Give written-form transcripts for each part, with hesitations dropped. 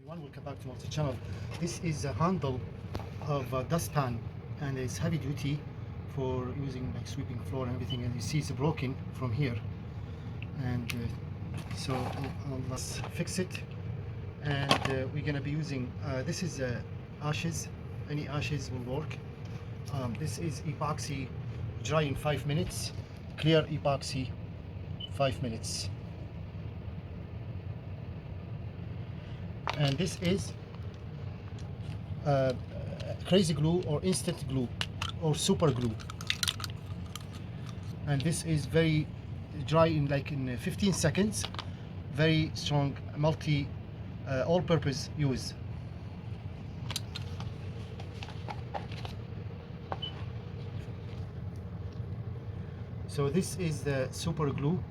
Everyone, welcome back to my channel. This is a handle of a dustpan, and it's heavy duty for using like sweeping floor and everything, and you see it's broken from here, and so let's fix it. And we're gonna be using this is ashes. Any ashes will work. This is epoxy, dry in 5 minutes, clear epoxy 5 minutes. And this is crazy glue or instant glue or super glue, and this is very dry in 15 seconds. Very strong multi all-purpose use. So this is the super glue.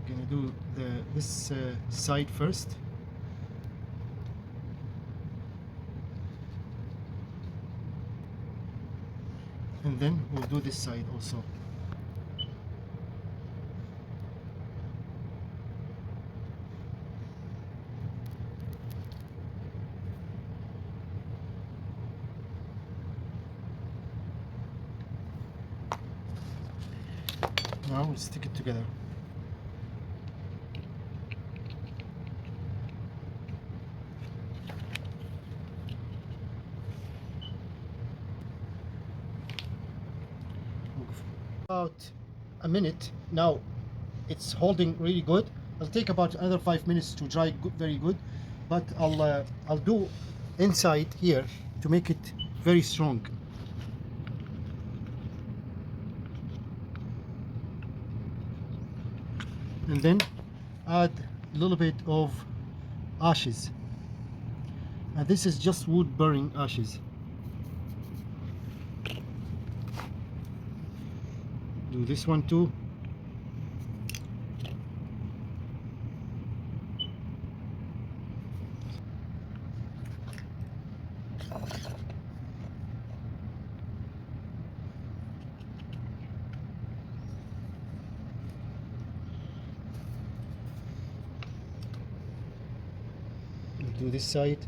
Gonna do this side first. And then we'll do this side also. Now we'll stick it together. About a minute now. It's holding really good. It'll take about another 5 minutes to dry good, very good, but I'll do inside here to make it very strong. And then add a little bit of ashes, and this is just wood burning ashes. Do this one too. Do this side.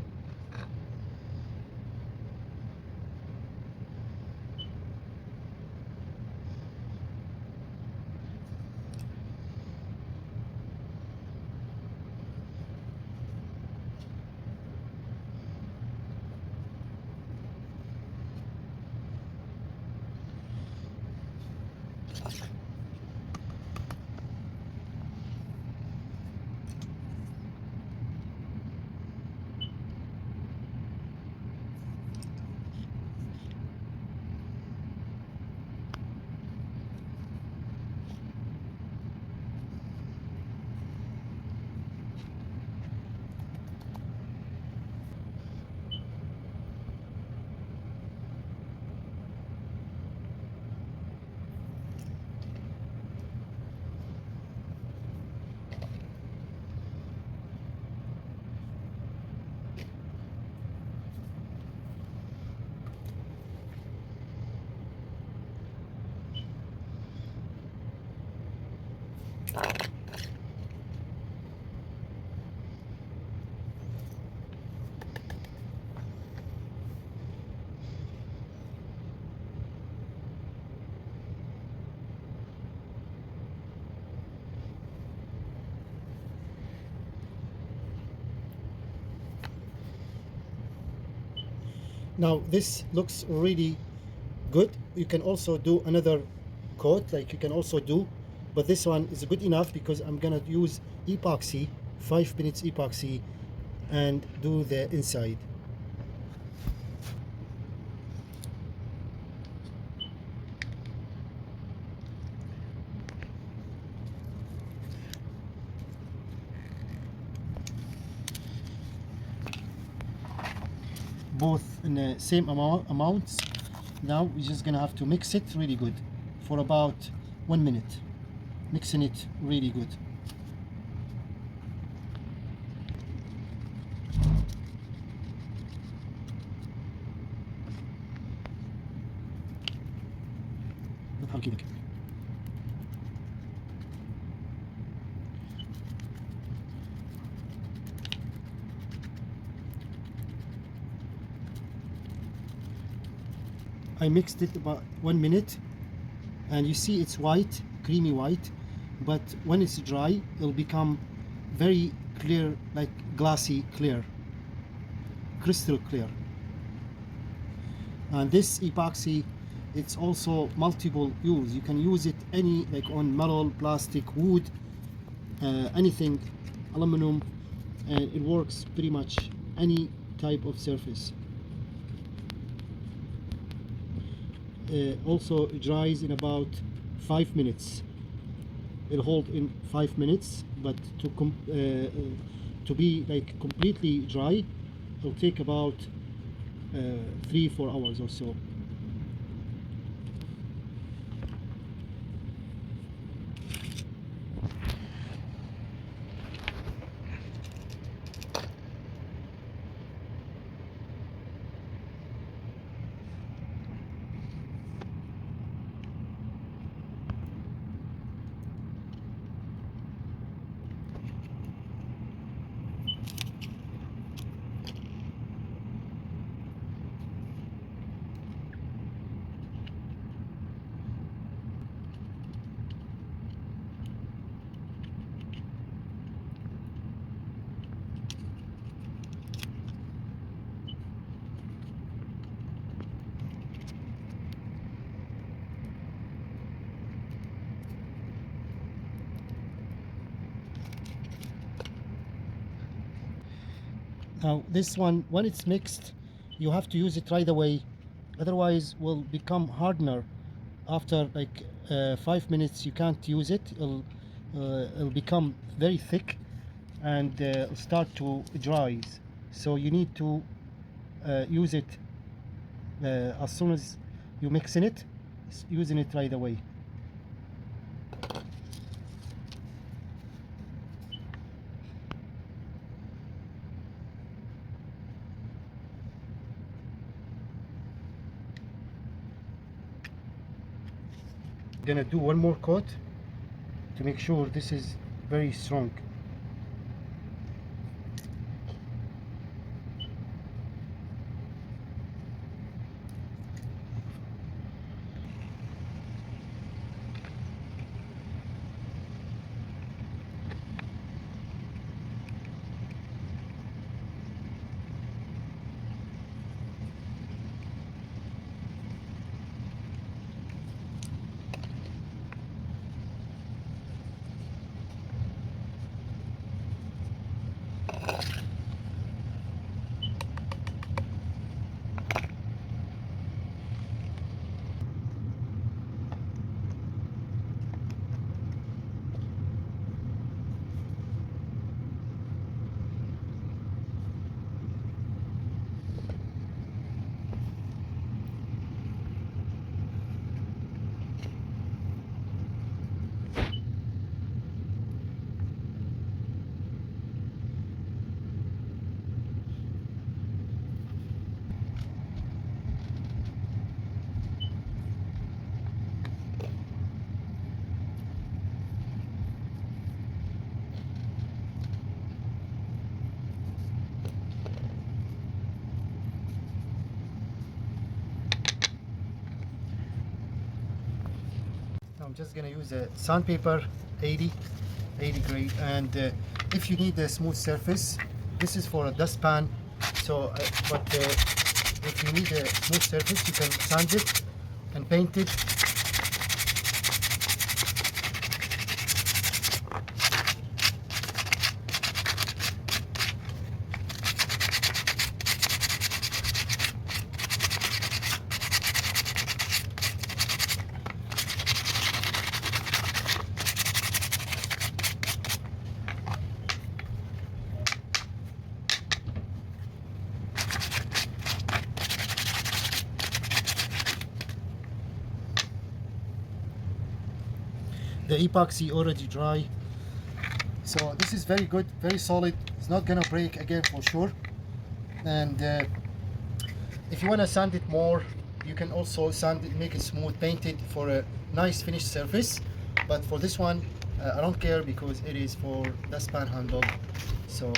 Now this looks really good. You can also do another coat, like you can also do, but this one is good enough because I'm gonna use epoxy, 5 minutes epoxy, and do the inside. Both in the same amounts. Now we're just gonna have to mix it really good for about 1 minute, mixing it really good. حركي لك. I mixed it about 1 minute, and you see it's white, creamy white, but when it's dry it'll become very clear, like glassy clear, crystal clear. And this epoxy, it's also multiple use. You can use it any, like on metal, plastic, wood, anything, aluminum, and it works pretty much any type of surface. Also it dries in about 5 minutes. It'll hold in 5 minutes, but to be like completely dry, it'll take about 3-4 hours or so. Now this one, when it's mixed, you have to use it right away, otherwise will become hardener. After like 5 minutes you can't use it. It'll become very thick and start to dry. So you need to use it as soon as you mixing it, using it right away. Gonna do one more coat to make sure this is very strong. I'm just gonna use a sandpaper 80 grade, and if you need a smooth surface, this is for a dustpan. So if you need a smooth surface, you can sand it and paint it. The epoxy already dry, so this is very good, very solid. It's not gonna break again for sure. And if you want to sand it more, you can also sand it, make it smooth, paint it for a nice finished surface. But for this one, I don't care because it is for dustpan handle. So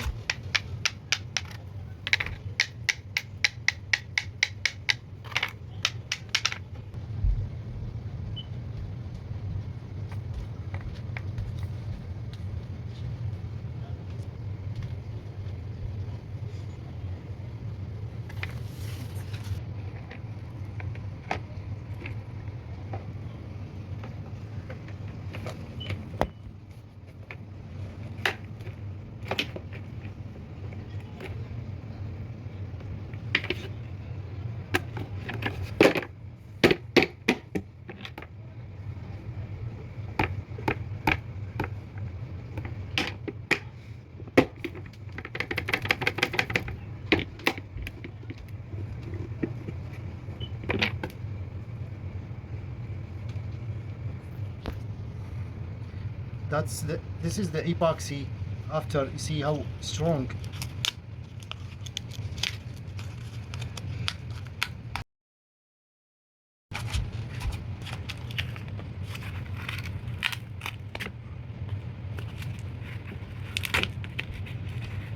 this is the epoxy after. You see how strong.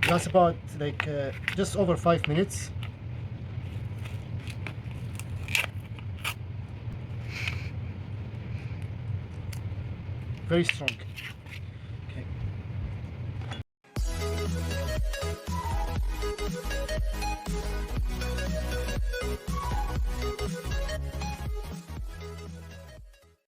That's about like just over 5 minutes. Very strong.